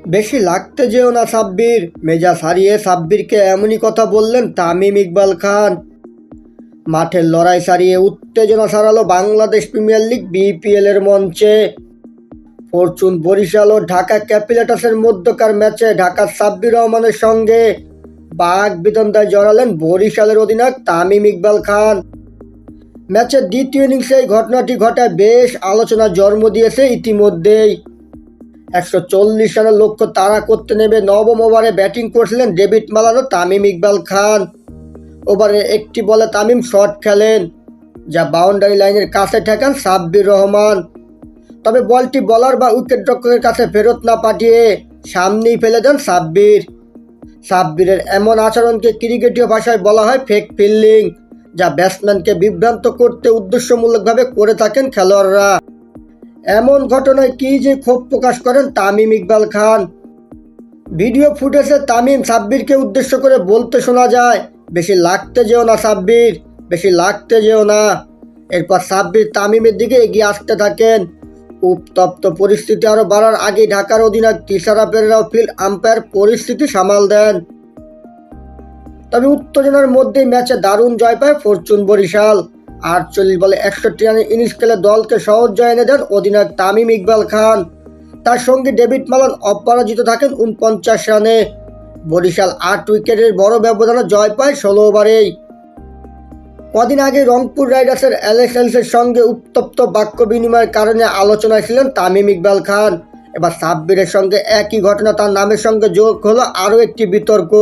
বেশি লাগতে যেও না সাব্বির। মেজাজ হারিয়ে সাব্বিরকে এমনই কথা বললেন তামিম ইকবাল খান। মাঠের লড়াই সারিয়ে উত্তেজনা সারালো বাংলাদেশ প্রিমিয়ার লিগ বিপিএল এর মঞ্চে। ফরচুন বরিশাল ও ঢাকা ক্যাপিটালসের মধ্যকার ম্যাচে ঢাকার সাব্বির রহমানের সঙ্গে বাঘ বিতন্ডায় জড়ালেন বরিশালের অধিনায়ক তামিম ইকবাল খান। ম্যাচের দ্বিতীয় ইনিংসে এই ঘটনাটি ঘটায় বেশ আলোচনার জন্ম দিয়েছে ইতিমধ্যেই। 140 রানের লক্ষ্য তাড়া করতে নেমে নবম ওভারে ব্যাটিং করছিলেন ডেভিড মালান ও তামিম ইকবাল খান। ওভারে একটি বলে তামিম শট খেলেন, যা বাউন্ডারি লাইনের কাছে ঠেকান সাব্বির রহমান। তবে বলটি বলার বা উইকেটরক্ষকের কাছে ফেরত না পাঠিয়ে সামনেই ফেলে দেন সাব্বির। সাব্বিরের এমন আচরণকে ক্রিকেটীয় ভাষায় বলা হয় ফেক ফিল্ডিং, যা ব্যাটসম্যানকে বিভ্রান্ত করতে উদ্দেশ্যমূলকভাবে করে থাকেন খেলোয়াড়রা। এমন ঘটনায় কি যে ক্ষোভ প্রকাশ করেন তামিম ইকবাল খান। ভিডিও ফুটেজে তামিম সাব্বিরকে উদ্দেশ্য করে বলতে শোনা যায়, বেশি লাগতে যেও না সাব্বির, বেশি লাগতে যেও না। এরপর সাব্বির তামিমের দিকে এগিয়ে আসতে থাকেন। উত্তপ্ত পরিস্থিতি আরও বাড়ার আগেই ঢাকার অধিনায়ক তিশারা পেরেরাও ফিল্ড আম্পায়ার পরিস্থিতি সামাল দেন। তবে উত্তেজনার মধ্যেই ম্যাচে দারুণ জয় পায় ফরচুন বরিশাল। 48 বলে 61 রানের ইনিংস খেলে দলকে সহজ জয় এনে দেন অধিনায়ক তামিম ইকবাল খান। তার সঙ্গে ডেভিড মালান অপরাজিত থাকেন 49 রানে। বরিশাল 8 উইকেটের বড় ব্যবধানে জয় পায় 16 ওভারেই। কদিন আগে রংপুর রাইডার্সের অ্যালেক্স হেলসের সঙ্গে উত্তপ্ত বাক্য বিনিময়ের কারণে আলোচনায় ছিলেন তামিম ইকবাল খান। এবার সাব্বিরের সঙ্গে একই ঘটনা তার নামের সঙ্গে যোগ হলো আরও একটি বিতর্ক।